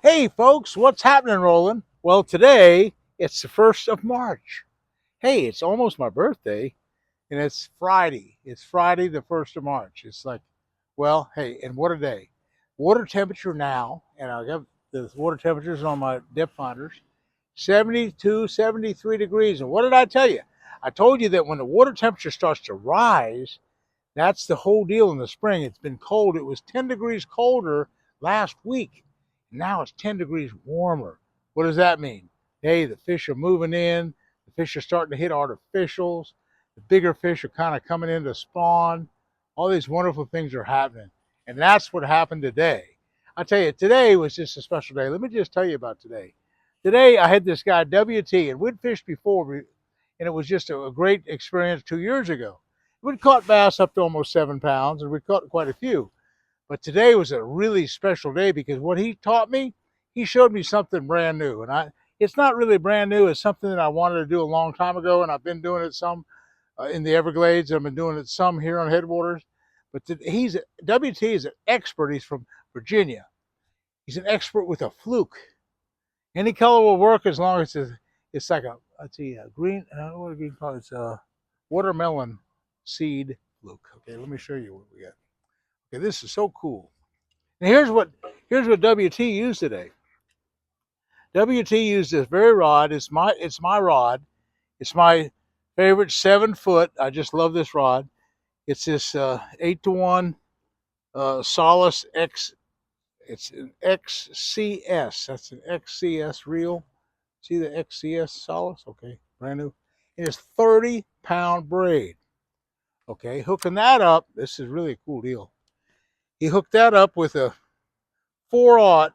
Hey folks, what's happening, Roland? Well, today it's the 1st of March. Hey, it's almost my birthday, and it's Friday. It's Friday, the 1st of March. It's like, well, hey, and what a day. Water temperature now, and I got the water temperatures on my depth finders 72, 73 degrees. And what did I tell you? I told you that when the water temperature starts to rise, that's the whole deal in the spring. It's been cold. It was 10 degrees colder last week. Now it's 10 degrees warmer. What does that mean? Hey, the fish are moving in. The fish are starting to hit artificials. The bigger fish are kind of coming in to spawn. All these wonderful things are happening. And that's what happened today. I tell you, today was just a special day. Let me just tell you about today. Today, I had this guy, WT, and we'd fished before, and it was just a great experience 2 years ago. We'd caught bass up to almost 7 pounds, and we caught quite a few. But today was a really special day because what he taught me, he showed me something brand new. And it's not really brand new. It's something that I wanted to do a long time ago, and I've been doing it some in the Everglades. I've been doing it some here on Headwaters. But WT is an expert. He's from Virginia. He's an expert with a fluke. Any color will work as long as it's like let's see, a green, what a green color? It's a watermelon seed fluke. Okay, let me show you what we got. Okay, this is so cool. And here's what WT used today. WT used this very rod. It's my rod. It's my favorite 7 foot. I just love this rod. It's this 8-to-1 Solace X. It's an XCS. That's an XCS reel. See the XCS Solace? Okay, brand new. It is 30-pound braid. Okay, hooking that up. This is really a cool deal. He hooked that up with a 4/0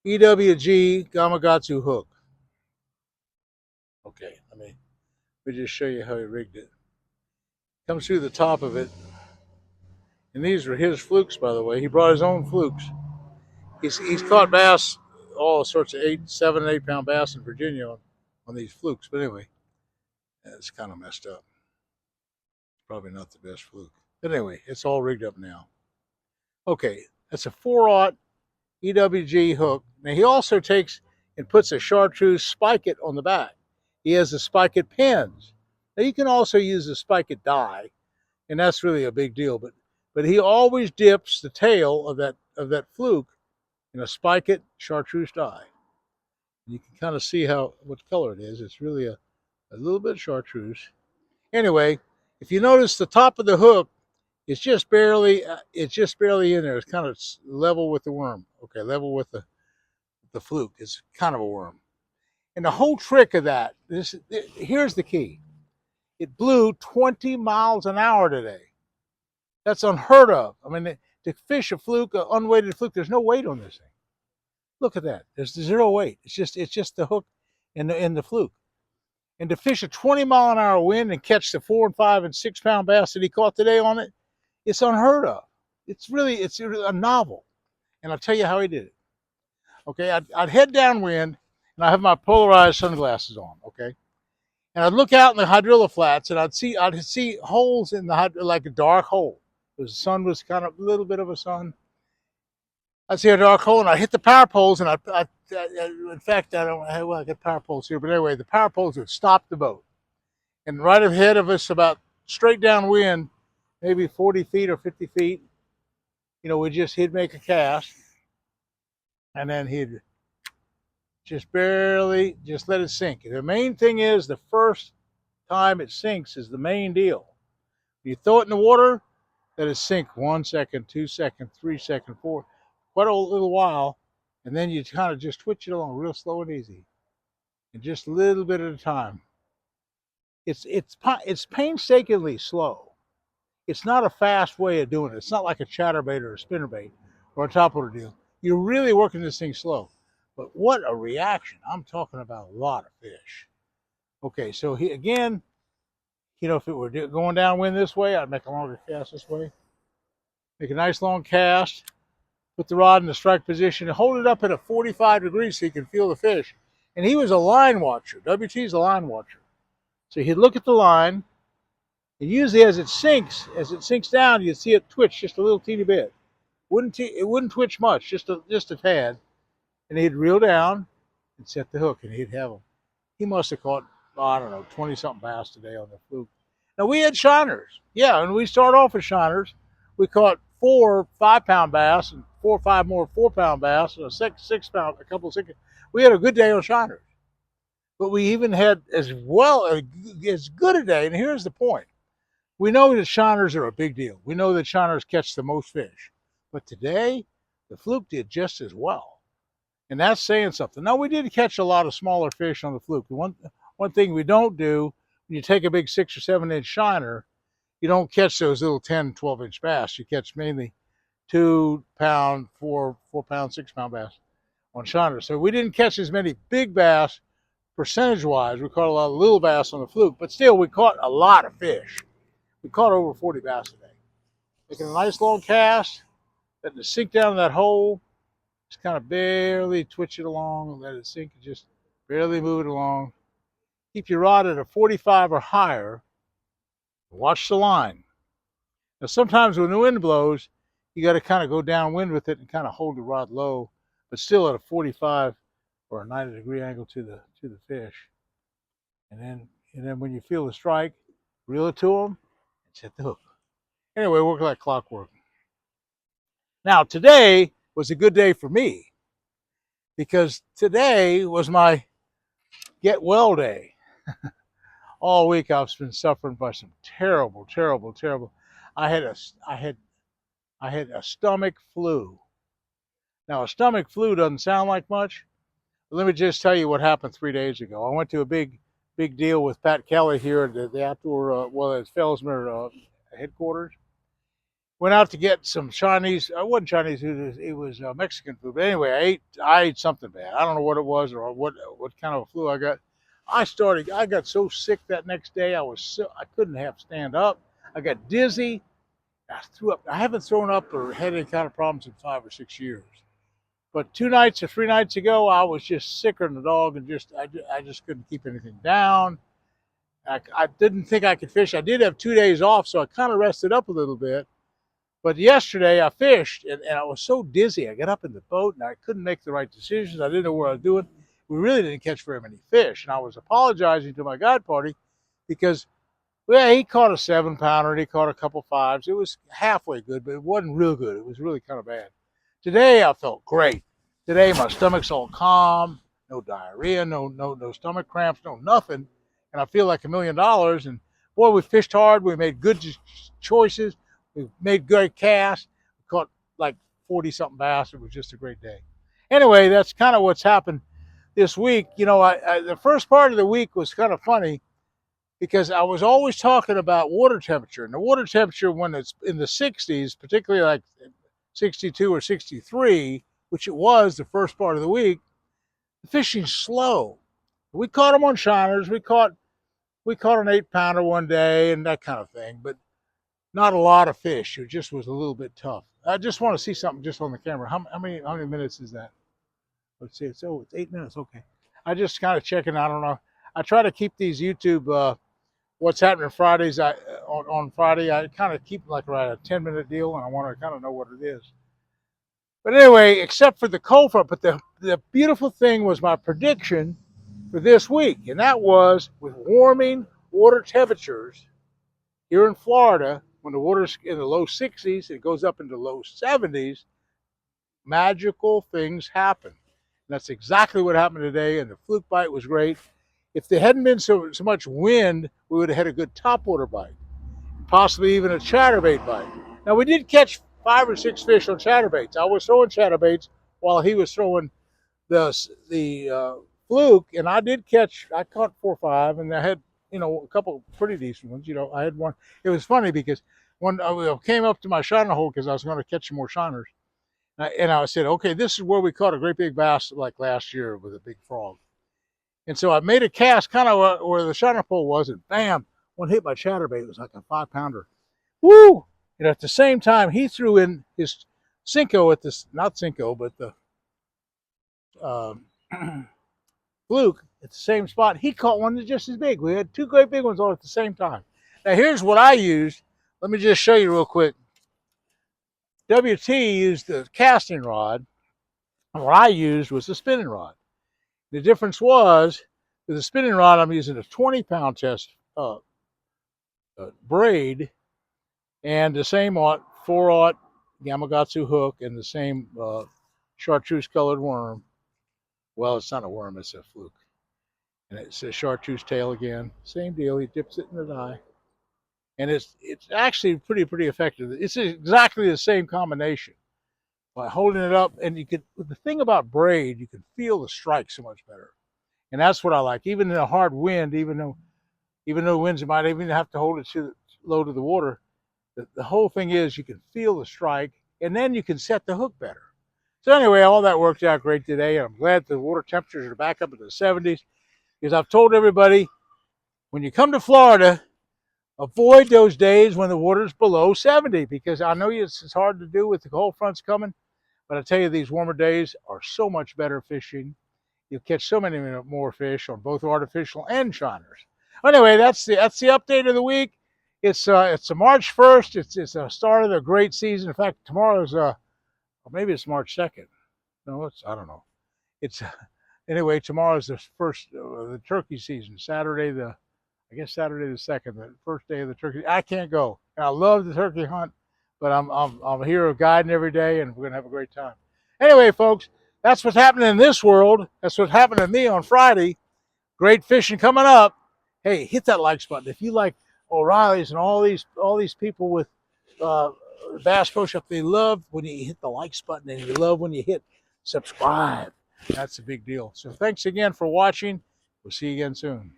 EWG Gamakatsu hook. Okay, let me just show you how he rigged it. Comes through the top of it. And these are his flukes, by the way. He brought his own flukes. He's caught bass, all sorts of 7 and 8 pound bass in Virginia on these flukes. But anyway, it's kind of messed up. Probably not the best fluke. But anyway, it's all rigged up now. Okay, that's a 4/0 EWG hook. Now he also takes and puts a chartreuse spiket on the back. He has the spiket pins. Now you can also use the spiket die, and that's really a big deal. But he always dips the tail of that fluke in a spiket chartreuse die. You can kind of see what color it is. It's really a little bit chartreuse. Anyway, if you notice the top of the hook, it's just barely in there. It's kind of level with the worm. Okay, level with the fluke. It's kind of a worm. And the whole trick of that, here's the key. It blew 20 miles an hour today. That's unheard of. I mean, to fish a fluke, an unweighted fluke, there's no weight on this thing. Look at that. There's zero weight. It's just the hook and the fluke. And to fish a 20-mile-an-hour wind and catch the 4 and 5 and 6 pound bass that he caught today on it, it's unheard of. It's really a novel. And I'll tell you how he did it. Okay, I'd head downwind, and I have my polarized sunglasses on. Okay, and I'd look out in the hydrilla flats, and I'd see holes in like a dark hole. The sun was kind of a little bit of a sun. I'd see a dark hole, and I'd hit the power poles, and in fact, I don't have, well, I got power poles here, but anyway, the power poles would stop the boat. And right ahead of us, about straight downwind, maybe 40 feet or 50 feet, he'd make a cast, and then he'd just barely just let it sink. The main thing is the first time it sinks is the main deal. You throw it in the water, let it sink 1 second, 2 seconds, 3 seconds, 4, quite a little while, and then you kind of just twitch it along real slow and easy, and just a little bit at a time. It's painstakingly slow. It's not a fast way of doing it. It's not like a chatterbait or a spinnerbait or a topwater deal. You're really working this thing slow. But what a reaction. I'm talking about a lot of fish. Okay, so again, if it were going downwind this way, I'd make a longer cast this way. Make a nice long cast. Put the rod in the strike position and hold it up at a 45 degrees so you can feel the fish. And he was a line watcher. WT's a line watcher. So he'd look at the line, and usually as it sinks down, you'd see it twitch just a little teeny bit. It wouldn't twitch much, just a tad. and he'd reel down and set the hook, and he'd have them. He must have caught, I don't know, 20-something bass today on the fluke. Now, we had shiners. Yeah, and we started off with shiners. We caught 4 5-pound bass and 4 or 5 more 4-pound bass and a 6-pound, a couple of 6. We had a good day on shiners. But we even had as good a day, and here's the point. We know that shiners are a big deal. We know that shiners catch the most fish. But today, the fluke did just as well. And that's saying something. Now, we did catch a lot of smaller fish on the fluke. One thing we don't do, when you take a big 6 or 7-inch shiner, you don't catch those little 10, 12-inch bass. You catch mainly 2-pound, 4-pound, 6-pound bass on shiners. So we didn't catch as many big bass percentage-wise. We caught a lot of little bass on the fluke, but still, we caught a lot of fish. We caught over 40 bass today. Making a nice long cast, letting it sink down in that hole. Just kind of barely twitch it along, let it sink, and just barely move it along. Keep your rod at a 45 or higher. Watch the line. Now, sometimes when the wind blows, you got to kind of go downwind with it and kind of hold the rod low, but still at a 45 or a 90-degree angle to the fish. And then when you feel the strike, reel it to them and set the hook. Anyway, work like clockwork. Now, today was a good day for me because today was my get well day. All week I've been suffering by some terrible. I had a stomach flu. Now, a stomach flu doesn't sound like much, but let me just tell you what happened 3 days ago. I went to a big deal with Pat Kelly here at the outdoor, it's Fellsmere headquarters. Went out to get some Chinese. It wasn't Chinese food. It was Mexican food. But anyway, I ate something bad. I don't know what it was or what kind of a flu I got. I got so sick that next day. I couldn't have stand up. I got dizzy. I threw up. I haven't thrown up or had any kind of problems in 5 or 6 years. But 2 nights or 3 nights ago, I was just sicker than a dog, and I just couldn't keep anything down. I didn't think I could fish. I did have 2 days off, so I kind of rested up a little bit. But yesterday I fished, and I was so dizzy. I got up in the boat, and I couldn't make the right decisions. I didn't know what I was doing. We really didn't catch very many fish, and I was apologizing to my guide party because, well, he caught a 7-pounder, and he caught a couple 5s. It was halfway good, but it wasn't real good. It was really kind of bad. Today I felt great. Today my stomach's all calm, no diarrhea, no stomach cramps, no nothing, and I feel like $1 million. And boy, we fished hard. We made good choices. We made great casts. We caught like 40-something bass. It was just a great day. Anyway, that's kind of what's happened this week. You know, the first part of the week was kind of funny because I was always talking about water temperature. And the water temperature, when it's in the 60s, particularly like 62 or 63, which it was the first part of the week, the fishing's slow. We caught them on shiners. We caught an 8-pounder one day and that kind of thing, but not a lot of fish. It just was a little bit tough. I just want to see something just on the camera. How many minutes is that? Let's see. It's 8 minutes. Okay. I just kind of checking. I don't know. I try to keep these YouTube what's happening Fridays. On Friday, I kind of keep like around a 10-minute deal, and I want to kind of know what it is. But anyway, except for the cold front, but the beautiful thing was my prediction for this week, and that was with warming water temperatures here in Florida. When the water's in the low 60s, it goes up into the low 70s, magical things happen. And that's exactly what happened today, and the fluke bite was great. If there hadn't been so much wind, we would have had a good topwater bite, possibly even a chatterbait bite. Now, we did catch 5 or 6 fish on chatterbaits. I was throwing chatterbaits while he was throwing the fluke, and I caught 4 or 5, and I had, a couple pretty decent ones. I had one. It was funny because when I came up to my shiner hole because I was going to catch some more shiners, and I said, okay, this is where we caught a great big bass like last year with a big frog. And so I made a cast kind of where the shiner pole was, and bam, one hit my chatterbait. It was like a 5-pounder. Woo! And at the same time, he threw in his Cinco at this, not Cinco, but the fluke at the same spot. He caught one that's just as big. We had 2 great big ones on at the same time. Now, here's what I used. Let me just show you real quick. WT used the casting rod, What I used was a spinning rod. The difference was, with the spinning rod, I'm using a 20-pound test braid and the same 4/0 Gamakatsu hook and the same chartreuse colored worm. Well, it's not a worm, it's a fluke. And it says chartreuse tail again. Same deal. He dips it in the dye. And it's actually pretty effective. It's exactly the same combination. By holding it up, and you could, the thing about braid, you can feel the strike so much better. And that's what I like. Even in a hard wind, even though winds, you might even have to hold it to low to the water. The whole thing is you can feel the strike, and then you can set the hook better. So anyway, all that worked out great today. I'm glad the water temperatures are back up in the 70s, because I've told everybody, when you come to Florida, avoid those days when the water's below 70, because I know it's hard to do with the cold fronts coming, but I tell you, these warmer days are so much better fishing. You'll catch so many more fish on both artificial and shiners. Anyway, that's the update of the week. It's a March 1st. It's the start of the great season. In fact, tomorrow's maybe it's March 2nd. No, I don't know. It's anyway. Tomorrow's the first of the turkey season. Saturday the 2nd, the first day of the turkey. I can't go. And I love the turkey hunt, but I'm here guiding every day, and we're gonna have a great time. Anyway, folks, that's what's happening in this world. That's what happened to me on Friday. Great fishing coming up. Hey, hit that like button if you like O'Reilly's and all these people with Bass Pro Shop. They love when you hit the likes button, and you love when you hit subscribe. That's a big deal. So thanks again for watching. We'll see you again soon.